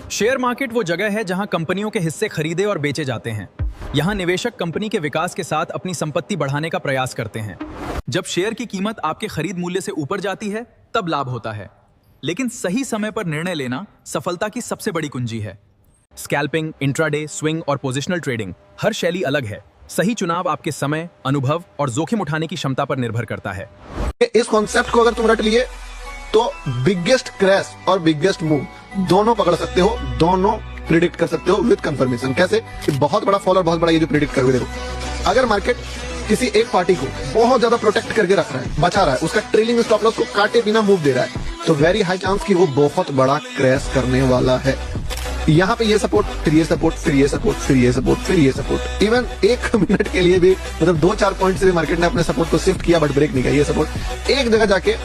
Share market वो जगह है जहां कंपनियों के हिस्से खरीदे और बेचे जाते हैं। यहां निवेशक कंपनी के विकास के साथ अपनी संपत्ति बढ़ाने का प्रयास करते हैं। जब शेयर की कीमत आपके खरीद मूल्य से ऊपर जाती है, तब लाभ होता है। लेकिन सही समय पर निर्णय लेना सफलता की सबसे बड़ी कुंजी है। स्कैल्पिंग, इंट्राडे, स्विंग और पोजिशनल ट्रेडिंग, हर शैली अलग है। सही चुनाव आपके समय, अनुभव और जोखिम उठाने की क्षमता पर निर्भर करता है। इस कॉन्सेप्ट को अगर तुम रट लिए तो बिगेस्ट क्रैश और बिगेस्ट मूव दोनों पकड़ सकते हो, दोनों प्रिडिक्ट कर सकते हो विद कंफर्मेशन। कैसे? कि बहुत बड़ा फॉल और बहुत बड़ा ये जो प्रिडिक्ट करोगे। देखो, अगर मार्केट किसी एक पार्टी को बहुत ज्यादा प्रोटेक्ट करके रख रहा है, बचा रहा है, उसका ट्रेलिंग स्टॉप लॉस को काटे बिना मूव दे रहा है, तो वेरी हाई चांस कि वो बहुत बड़ा क्रैश करने वाला है। यहाँ पे ये सपोर्ट, फिर ये सपोर्ट, फिर ये सपोर्ट, फिर ये सपोर्ट, फिर ये सपोर्ट, इवन 1 मिनट के लिए भी, मतलब 2-4 पॉइंट से भी मार्केट ने अपने सपोर्ट को शिफ्ट किया बट ब्रेक नहीं किया। ये सपोर्ट एक जगह जाके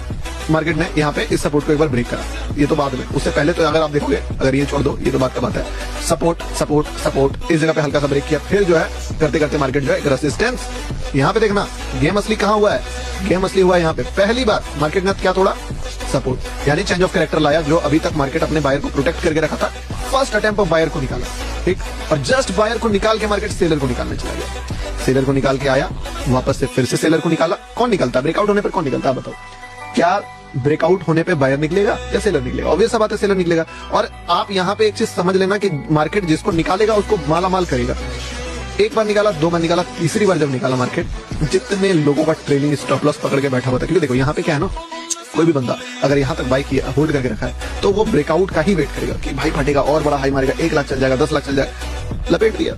मार्केट ने यहाँ पे इस सपोर्ट को एक बार ब्रेक करा। ये तो बाद में, उससे पहले तो अगर आप देखोगे, अगर ये छोड़ दो, ये तो बात का बात है। सपोर्ट सपोर्ट सपोर्ट, इस जगह पे हल्का सा ब्रेक किया, फिर जो है करते करते मार्केट जो है रेजिस्टेंस। यहाँ पे देखना गेम असली कहाँ हुआ है, गेम असली हुआ है यहाँ पे। पहली बार मार्केट ने क्या तोड़ा? सपोर्ट, यानी चेंज ऑफ कैरेक्टर लाया। जो अभी तक मार्केट अपने बायर को प्रोटेक्ट करके रखा था, फर्स्ट अटेम्प्ट ऑफ बायर को निकाला, ठीक। और जस्ट बायर को निकाल के मार्केट सेलर को निकालने चला गया। सेलर को निकाल के आया, वापस से फिर से सेलर को निकाला। कौन निकलता है ब्रेकआउट होने पर? कौन निकलता है बताओ? क्या ब्रेकआउट होने पे बायर निकलेगा या सेलर निकलेगा? ऑब्वियस सा बात है, सेलर निकलेगा। और आप यहाँ पे एक चीज समझ लेना कि मार्केट जिसको निकालेगा उसको माला माल करेगा। एक बार निकाला, 2 बार निकाला, तीसरी बार जब निकाला मार्केट, जितने लोगों का ट्रेलिंग स्टॉप लॉस पकड़ के बैठा हुआ था। क्योंकि देखो यहाँ पे क्या है ना, कोई भी बंदा अगर यहाँ तक बाई किया, होल्ड करके रखा है, तो वो ब्रेकआउट का ही वेट करेगा कि भाई फटेगा और बड़ा हाई मारेगा, 1 लाख चल जाएगा, 10 लाख चल जाएगा, लपेट दिया।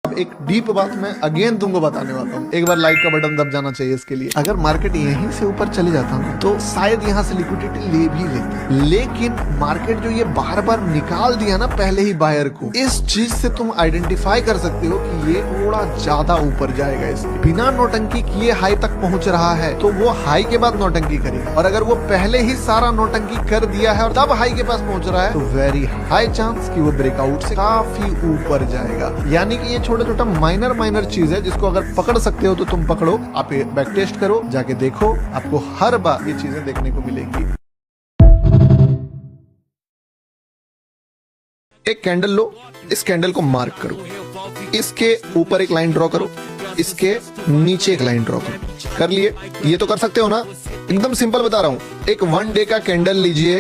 एक डीप बात मैं अगेन तुमको बताने वाला हूँ। एक बार लाइक का बटन दब जाना चाहिए इसके लिए। अगर मार्केट यहीं से ऊपर चले जाता ना, तो शायद यहाँ से लिक्विडिटी ले भी लेते, लेकिन मार्केट जो ये बार बार निकाल दिया ना पहले ही बायर को, इस चीज से तुम आइडेंटिफाई कर सकते हो कि ये थोड़ा ज्यादा ऊपर जाएगा। इसके बिना नौटंकी किए हाई तक पहुंच रहा है, तो वो हाई के बाद नौटंकी करेगा। और अगर वो पहले ही सारा नौटंकी कर दिया है और तब हाई के पास पहुंच रहा है, तो वेरी हाई चांस कि वो ब्रेकआउट से काफी ऊपर जाएगा। यानी कि ये छोटा छोटा माइनर चीज है जिसको अगर पकड़ सकते हो तो तुम पकड़ो। आप बैक टेस्ट करो, जाके देखो, आपको हर बार ये चीजें देखने को मिलेंगी। एक कैंडल लो, इस कैंडल को मार्क करो, इसके ऊपर एक लाइन ड्रॉ करो, इसके नीचे एक लाइन ड्रॉ करो। कर लिए? ये तो कर सकते हो ना? एकदम सिंपल बता रहा हूं। एक 1 डे का कैंडल लीजिए।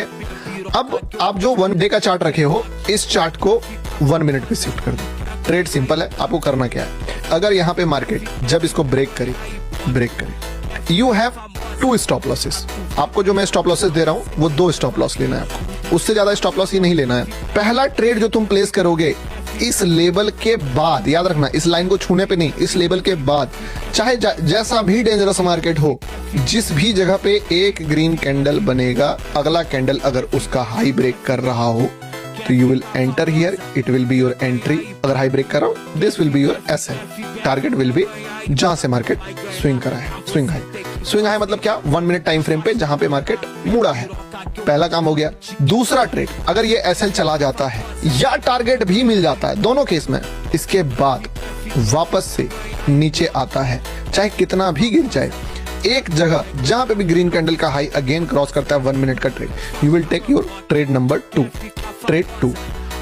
अब आप जो 1 डे का चार्ट रखे हो, इस चार्ट को 1 मिनट पे शिफ्ट कर दो। ट्रेड सिंपल है, आपको करना क्या है? अगर यहाँ पे मार्केट जब इसको ब्रेक करे, यू हैव 2 स्टॉप लॉसेस। आपको जो मैं स्टॉप लॉसेस दे रहा हूँ वो 2 स्टॉप लॉस लेना है आपको, उससे ज्यादा स्टॉप लॉस ही नहीं लेना है। पहला ट्रेड जो तुम प्लेस करोगे इस लेवल के बाद, याद रखना इस लाइन को छूने पे नहीं, इस लेवल के बाद, चाहे जैसा भी डेंजरस मार्केट हो, जिस भी जगह पे एक ग्रीन कैंडल बनेगा, अगला कैंडल अगर उसका हाई ब्रेक कर रहा हो, तो you will enter here, it will be your entry. अगर हाई ब्रेक कर रहा हूं, this will be your SL. Target will be जहां से मार्केट स्विंग करा है, स्विंग हाई मतलब क्या? 1 मिनट टाइम फ्रेम पे जहां पे मार्केट मुड़ा है। पहला काम हो गया। दूसरा ट्रेड, अगर ये एसएल चला जाता है या टारगेट भी मिल जाता है, दोनों केस में, इसके बाद वापस से नीचे आता है, चाहे कितना भी गिर जाए, एक जगह जहां पे भी ग्रीन कैंडल का हाई अगेन क्रॉस करता है 1 मिनट का trade, you will take your trade number 2, trade 2।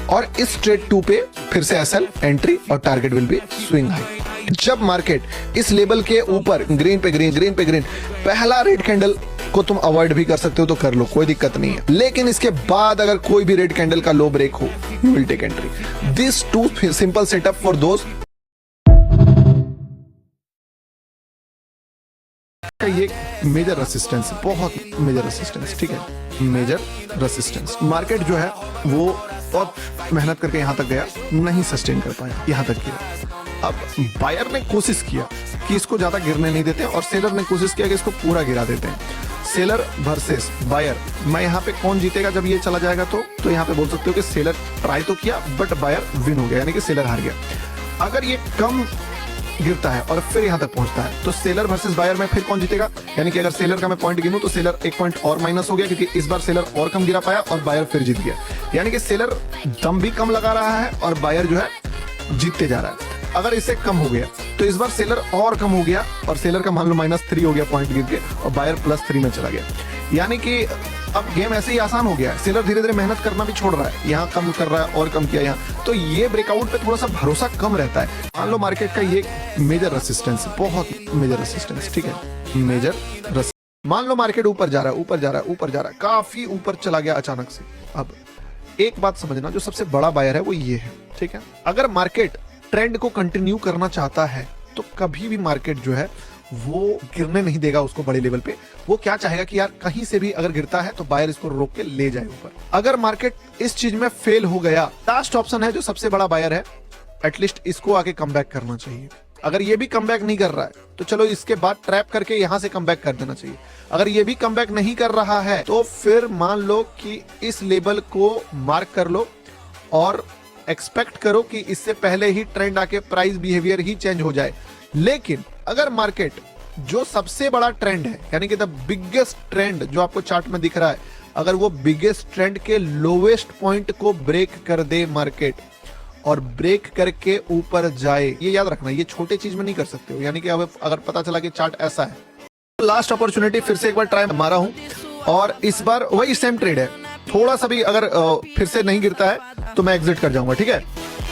और इस ट्रेड 2 पे फिर से एसएल एंट्री और target will be swing high. जब मार्केट इस लेवल के ऊपर ग्रीन पे ग्रीन, पहला रेड कैंडल को तुम अवॉइड भी कर सकते हो तो कर लो, कोई दिक्कत नहीं है। लेकिन इसके बाद अगर कोई भी रेड कैंडल का लो ब्रेक हो, you will take entry. This 2 simple setup for those. ये मेजर रेसिस्टेंस, बहुत मेजर रेसिस्टेंस, ठीक है, मेजर रेसिस्टेंस। मार्केट जो है वो बहुत मेहनत करके यहाँ तक गया, नहीं सस्टेन कर पाया, यहाँ तक किया। अब बायर ने कोशिश किया कि इसको ज्यादा गिरने नहीं देते और सेलर ने कोशिश किया कि इसको पूरा गिरा देते हैं। सेलर वर्सेस बायर, मैं यहाँ पे कौन जीतेगा जब ये चला जाएगा? तो यहाँ पे बोल सकते हो कि सेलर ट्राई तो किया बट बायर विन हो गया, यानी कि सेलर हार गया। अगर ये कम गिरता है और फिर यहाँ तक पहुंचता है, तो सेलर वर्सेस बायर में फिर कौन जीतेगा? यानी कि अगर सेलर का मैं पॉइंट गिनूं तो सेलर 1 पॉइंट और माइनस हो गया, क्योंकि इस बार सेलर और कम गिरा पाया और बायर फिर जीत गया। यानी कि सेलर दम भी कम लगा रहा है और बायर जो है जीतते जा रहा है। अगर इससे कम हो गया तो इस बार सेलर और कम हो गया और सेलर का मान लो -3 हो गया पॉइंट गिर के, और बायर +3 में चला गया। यानी कि अब गेम ऐसे ही आसान हो गया है, सेलर धीरे धीरे मेहनत करना भी छोड़ रहा है, यहाँ कम कर रहा है और कम किया यहाँ, तो ये ब्रेकआउट पे थोड़ा सा भरोसा कम रहता है। मान लो मार्केट का ये मेजर रेसिस्टेंस, बहुत मेजर रेसिस्टेंस, ठीक है, मेजर। मान लो मार्केट ऊपर जा रहा है, ऊपर जा रहा है, ऊपर जा रहा है, काफी ऊपर चला गया अचानक से। अब एक बात समझना, जो सबसे बड़ा बायर है वो ये है, ठीक है। अगर मार्केट ट्रेंड को कंटिन्यू करना चाहता है तो कभी भी मार्केट जो है वो गिरने नहीं देगा उसको बड़े लेवल पे। वो क्या चाहेगा कि यार कहीं से भी अगर गिरता है तो बायर इसको रोक के ले जाए ऊपर। अगर मार्केट इस चीज में फेल हो गया, लास्ट ऑप्शन है जो सबसे बड़ा बायर है, एटलीस्ट इसको आके कमबैक करना चाहिए। अगर ये भी कमबैक नहीं कर रहा है तो चलो इसके बाद ट्रैप करके यहां से कमबैक कर देना चाहिए। अगर ये भी कमबैक नहीं कर रहा है तो फिर मान लो कि इस लेवल को मार्क कर लो और एक्सपेक्ट करो कि इससे पहले ही ट्रेंड आके प्राइस बिहेवियर ही चेंज हो जाए। लेकिन अगर मार्केट जो सबसे बड़ा ट्रेंड है, यानी कि द बिगेस्ट ट्रेंड जो आपको चार्ट में दिख रहा है, अगर वो बिगेस्ट ट्रेंड के लोवेस्ट पॉइंट को ब्रेक कर दे मार्केट और ब्रेक करके ऊपर जाए, ये याद रखना, ये छोटे चीज में नहीं कर सकते हो। यानी कि अब अगर पता चला कि चार्ट ऐसा है, तो लास्ट अपॉर्चुनिटी फिर से एक बार ट्राई मारा हूं और इस बार वही सेम ट्रेड है। थोड़ा सा भी अगर फिर से नहीं गिरता है तो मैं एग्जिट कर जाऊंगा, ठीक है।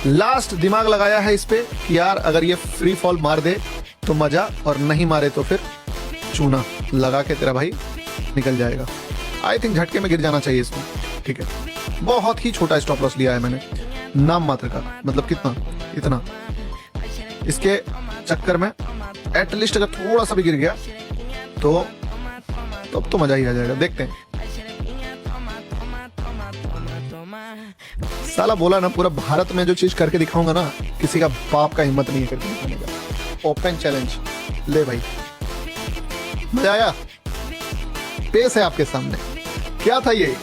लास्ट दिमाग लगाया है इस पे कि यार अगर ये फ्री फॉल मार दे तो मजा, और नहीं मारे तो फिर चूना लगा के तेरा भाई निकल जाएगा। आई थिंक झटके में गिर जाना चाहिए इसको, ठीक है। बहुत ही छोटा स्टॉप लॉस लिया है मैंने, नाम मात्र का, मतलब कितना, इतना। इसके चक्कर में एटलीस्ट अगर थोड़ा सा भी गिर गया तो अब तो मजा ही आ जाएगा। देखते हैं, साला बोला ना, पूरा भारत में जो चीज करके दिखाऊंगा ना, किसी का बाप का हिम्मत नहीं है करके दिखाने का। ओपन चैलेंज ले भाई, मजा आया, पेश है आपके सामने। क्या था ये